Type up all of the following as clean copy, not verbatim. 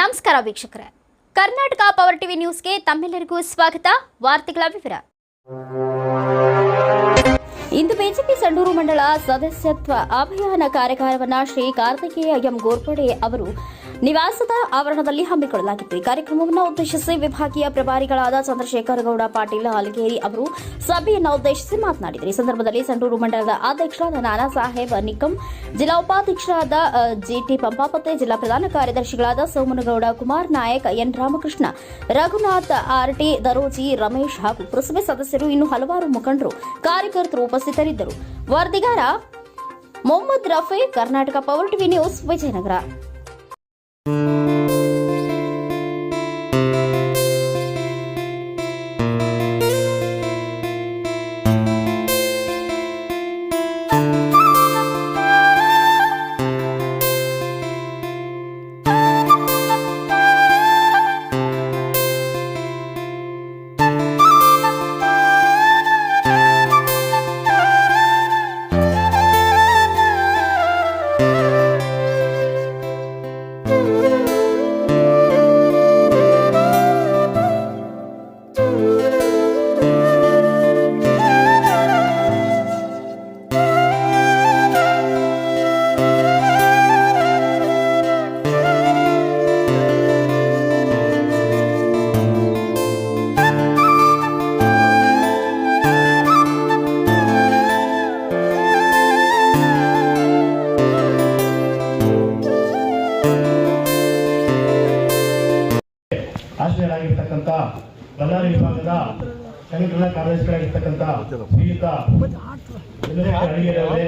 ನಮಸ್ಕಾರ ವೀಕ್ಷಕರೇ, Karnataka power TV ನ್ಯೂಸ್ಗೆ ತಮ್ಮೆಲ್ಲರಿಗೂ ಸ್ವಾಗತ. ವಾರ್ತೆಗಳ ವಿವರ. ಇಂದು ಬಿಜೆಪಿ ಸಂಡೂರು ಮಂಡಲ ಸದಸ್ಯತ್ವ ಅಭಿಯಾನ ಕಾರ್ಯಕ್ರಮವನ್ನು ಶ್ರೀ ಕಾರ್ತಿಕೇಯ ಎಂ ಗೋರ್ಪಡೆ ಅವರು ನಿವಾಸದ ಆವರಣದಲ್ಲಿ ಹಮ್ಮಿಕೊಳ್ಳಲಾಗಿತ್ತು. ಈ ಕಾರ್ಯಕ್ರಮವನ್ನು ಉದ್ದೇಶಿಸಿ ವಿಭಾಗೀಯ ಪ್ರಭಾರಿಗಳಾದ ಚಂದ್ರಶೇಖರ ಗೌಡ ಪಾಟೀಲ್ ಹಲಗೇರಿ ಅವರು ಸಭೆಯನ್ನು ಉದ್ದೇಶಿಸಿ ಮಾತನಾಡಿದರು. ಈ ಸಂದರ್ಭದಲ್ಲಿ ಸಂಡೂರು ಮಂಡಲದ ಅಧ್ಯಕ್ಷರಾದ ನಾನಾ ಸಾಹೇಬ್ ನಿಕಂ, ಜಿಲ್ಲಾ ಉಪಾಧ್ಯಕ್ಷರಾದ ಜಿಟಿ ಪಂಪಾಪತೆ, ಜಿಲ್ಲಾ ಪ್ರಧಾನ ಕಾರ್ಯದರ್ಶಿಗಳಾದ ಸೋಮನಗೌಡ, ಕುಮಾರ್ ನಾಯಕ್, ಎನ್ ರಾಮಕೃಷ್ಣ, ರಘುನಾಥ್, ಆರ್ಟಿ, ದರೋಜಿ, ರಮೇಶ್ ಹಾಗೂ ಪುರಸಭೆ ಸದಸ್ಯರು ಇನ್ನು ಹಲವಾರು ಮುಖಂಡರು, ಕಾರ್ಯಕರ್ತರು ಉಪಸ್ಥಿತರಿದ್ದರು. ವರದಿಗಾರ Mohammed Rafi, Karnataka power TV news, Vijayanagara. ಆಶ್ರಯರಾಗಿರ್ತಕ್ಕಂಥ ಬಳ್ಳಾರಿ ವಿಭಾಗದ ಸಂಘಟನಾ ಕಾರ್ಯದರ್ಶಿಗಳಾಗಿರ್ತಕ್ಕಂಥ ಶ್ರೀಯುತ ಚಂದ್ರಶೇಖರ ಅಡಿಗೇರಿ ಅವರೇ,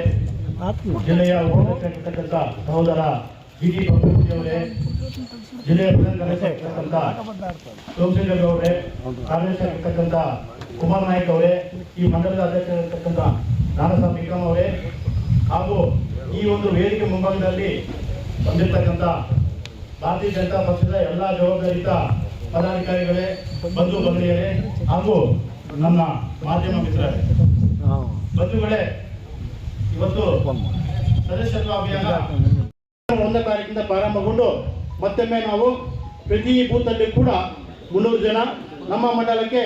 ಜಿಲ್ಲೆಯ ಉಪಾಧ್ಯಕ್ಷರಾಗಿರ್ತಕ್ಕಂಥ ಸಹೋದರ ಜಿಟಿ ಪಂಪಾಪತಿ ಅವರೇ, ಜಿಲ್ಲೆಯ ಪ್ರಧಾನ ಕಾರ್ಯದರ್ಶಿಯಾಗಿರ್ತಕ್ಕಂಥ ಸೋಮಶೇಖರ ಅವರೇ, ಕಾರ್ಯದರ್ಶಿಯಾಗಿರ್ತಕ್ಕಂಥ ಕುಮಾರ್ ನಾಯಕ್ ಅವರೇ, ಈ ಮಂಡಲದ ಅಧ್ಯಕ್ಷರಾಗಿರ್ತಕ್ಕಂಥ ನಾನಾ ಸಾಹೇಬ್ ನಿಕಂ ಅವರೇ, ಹಾಗೂ ಈ ಒಂದು ವೇದಿಕೆ ಮುಂಭಾಗದಲ್ಲಿ ಬಂದಿರತಕ್ಕಂಥ ಭಾರತೀಯ ಜನತಾ ಪಕ್ಷದ ಎಲ್ಲ ಜವಾಬ್ದಾರಿತ ಪದಾಧಿಕಾರಿಗಳೇ, ಬಂಧು ಬಂಧುಗಳೇ ಹಾಗೂ ನನ್ನ ಮಾಧ್ಯಮ ಮಿತ್ರರೇ, ಬಂಧುಗಳೇ, ಇವತ್ತು ಸದಸ್ಯತ್ವ ಅಭಿಯಾನ 1 ತಾರೀಕಿಂದ ಪ್ರಾರಂಭಗೊಂಡು ಮತ್ತೊಮ್ಮೆ ನಾವು ಪ್ರತಿ ಬೂತಲ್ಲಿ ಕೂಡ 300 ಜನ, ನಮ್ಮ ಮಂಡಲಕ್ಕೆ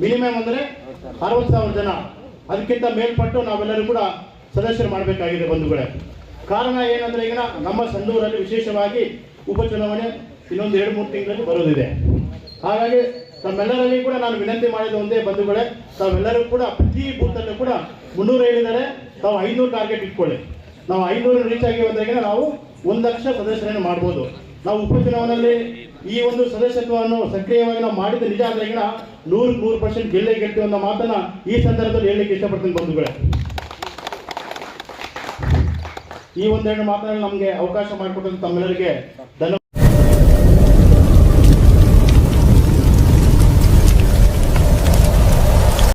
ಮಿನಿಮಮ್ ಅಂದರೆ 60,000 ಜನ, ಅದಕ್ಕಿಂತ ಮೇಲ್ಪಟ್ಟು ನಾವೆಲ್ಲರೂ ಕೂಡ ಸದಸ್ಯರು ಮಾಡಬೇಕಾಗಿದೆ ಬಂಧುಗಳೇ. ಕಾರಣ ಏನಂದ್ರೆ, ಈಗ ನಮ್ಮ ಸಂಡೂರಲ್ಲಿ ವಿಶೇಷವಾಗಿ ಉಪಚುನಾವಣೆ ಇನ್ನೊಂದು 2-3 ತಿಂಗಳಲ್ಲಿ ಬರೋದಿದೆ. ಹಾಗಾಗಿ ತಮ್ಮೆಲ್ಲರಲ್ಲಿ ಕೂಡ ನಾನು ವಿನಂತಿ ಮಾಡಿದ ಒಂದೇ ಬಂಧುಗಳೇ, ತಾವೆಲ್ಲರೂ ಕೂಡ ಪ್ರತಿ ಬೂತಲ್ಲೂ ಕೂಡ 300 ಹೇಳಿದರೆ ತಾವು 500 ಟಾರ್ಗೆಟ್ ಇಟ್ಕೊಳ್ಳಿ. ನಾವು 500 ರೀಚ್ ಆಗಿ ಬಂದಾಗ ನಾವು 1 ಲಕ್ಷ ಸದಸ್ಯರನ್ನು ಮಾಡ್ಬೋದು. ನಾವು ಉಪಚುನಾವಣೆಯಲ್ಲಿ ಈ ಒಂದು ಸದಸ್ಯತ್ವವನ್ನು ಸಕ್ರಿಯವಾಗಿ ನಾವು ಮಾಡಿದ ನಿಜ ಆದ್ರೆ ಈಗ 100% ಗೆಲ್ಲೇ ಗೆಲ್ತೀವಿ ಅನ್ನೋ ಮಾತನ್ನ ಈ ಸಂದರ್ಭದಲ್ಲಿ ಹೇಳಲಿಕ್ಕೆ ಇಷ್ಟಪಡ್ತೀನಿ ಬಂಧುಗಳೇ. ಈ ಒಂದೆರಡು ಮಾತನಾಡಿ ನಮಗೆ ಅವಕಾಶ ಮಾಡಿಕೊಟ್ಟಂತ ತಮ್ಮೆಲ್ಲರಿಗೆ ಧನ್ಯವಾದ.